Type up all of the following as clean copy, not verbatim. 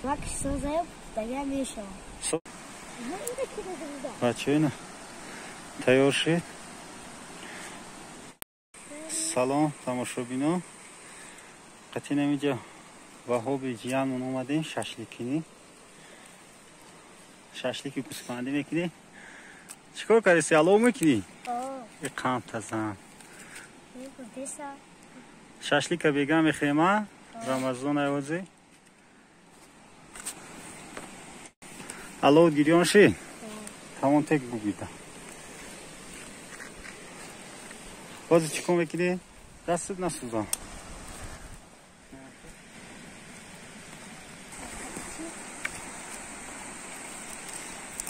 وقتی سازه دیگه میشه. بچه اینا تیار شد. سلام تماشابینا. قطعی نمیجا وهاب جیان اومدیم ششلیکی. ششلیکی گوسفندی میکنی. چیکار کردی؟ سیالو میکنی؟ این قند تازه. ششلیک بیگم میخیمه. رمضان ایوازی. الو گیریان شی؟ تمام تک بگیدم. بازی چیکار میکنی؟ دستت نسوزان.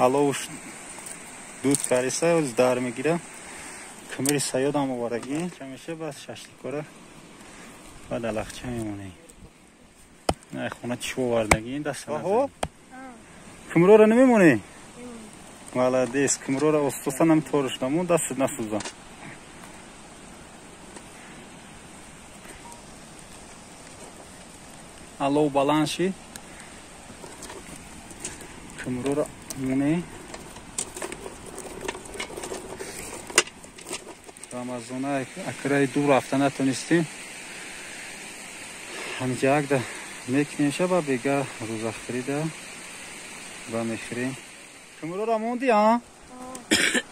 الوش دود کاریسه از دار میگیره. کمری سیاد هم وارگی. چمیشه بس ششلیکاره. بعد علاقه میمونه. نه خونه چو واردگی دست نزن. کمرو را نمیمونه. ولادیس کمرو را استوسا نمیتورش نمون دست نسوزان. الو بالانشی. کمرو را مونه. رمضان اکرای دور رفته نتونستیم. همینجا اگه میکنیم شبا بگه روز اختری ده و میخریم. کمرو را موندی ها؟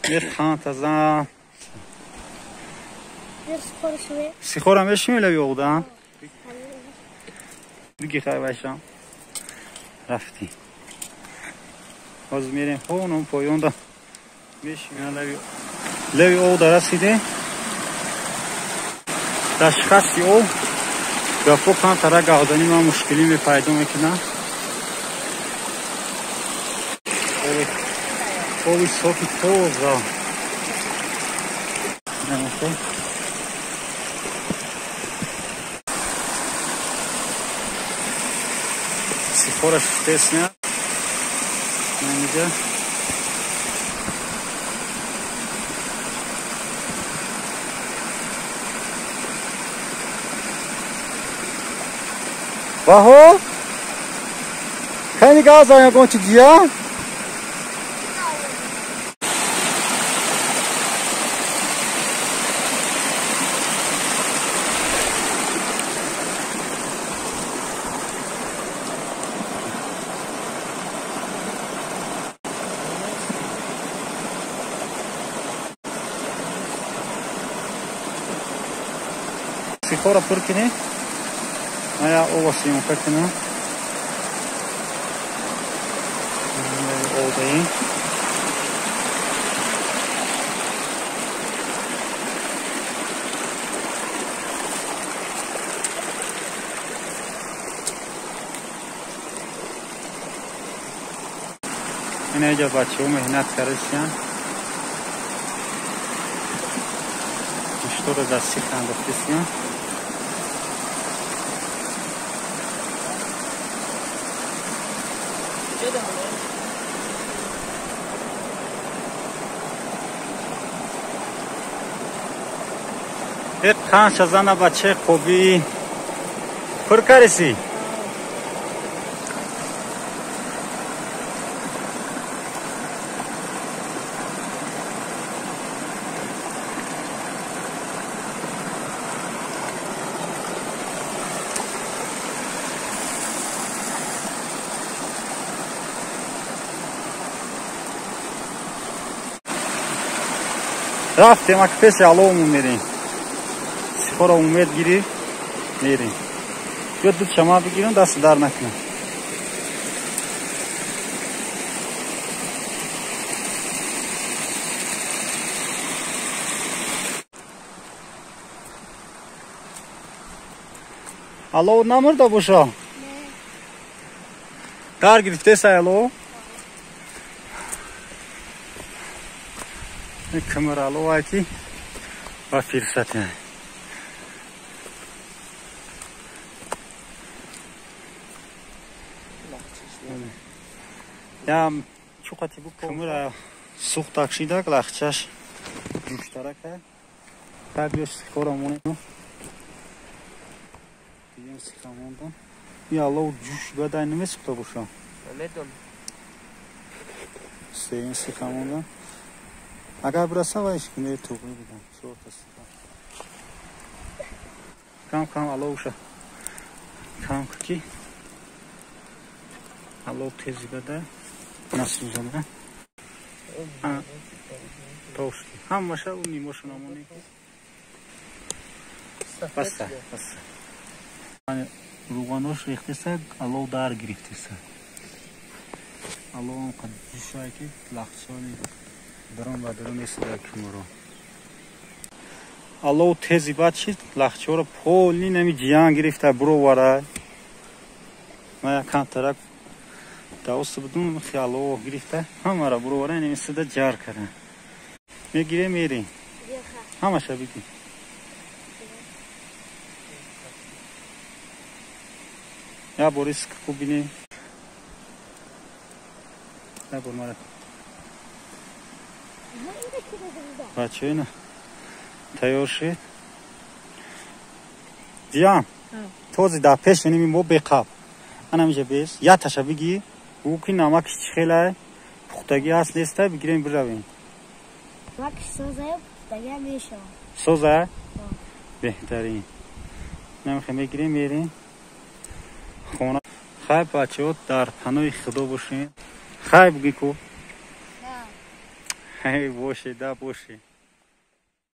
یک خان تازه سیخور هم بشیم لبی اوده بگی خواهی باشم رفتی باز میریم خونم پایون ده میشیم لبی اوده رسیده تشخصی او گفو کن ترا گودانی ما مشکلی می پیدا میکنه اوی صوفی توزا نمیشه سیخورش تست میاد نمیجا واهو خیلی گاز آیا گونچی جیا سیخورا پر کنی آیا او واسیم کنه او دهیم این اینجا بچه ها مهنت کردن مشتور دستی کندختیسیان یک پنج زن بچه خوبی پر کردی رفتیم اگه پیش علومون میریم سیخورا اومد گیری میریم یا دو شما بگیریم دست در نکنم علو نمرده باشا در گرفته سای علو این کمر علو آیتی و فرصت نه یا چوقتی بو کمر سوخت تاکشیده که لخچش مشترکه قبلش سیخورمونه دیگه سیخموندم یا الله جوش بدن نمیسوخته باشم میدونم سینسی خموندم اگر برسه وایش که میره توقی بدم شورت استفا کم الله اوشه کم که الله تیزی بده نسوزنه توشکی هم باشه اون نیموشو نمونی بسته روغانوش ریخته سه الله در گرفته سه الله هم قد جوشایی که لخصانی درون و درون ایست در کمرو الله تیزی بد شد لخچه رو پولی نمی جیان گرفته برو وره من یکم ترک دوست بدون خیال او گرفته همه را برو وره نمی سده جار کرده میگیره میریم همه شا بگی یا بوریس که بینیم یا بور مرد بچه اینه تیار شد دیام توزی در پیش نمی مو بقاب انا میشه بیس یا تشا بگی او که نمکش خیلی پختگی هست نیسته بگیریم برویم نمکش سوزه دیگه میشه سوزه؟ بهترین نمیخواه میگیریم میریم خونه خیلی بچه ها در پناه خدا باشین خیلی بگی کو؟ نه خیلی باشه ده باشه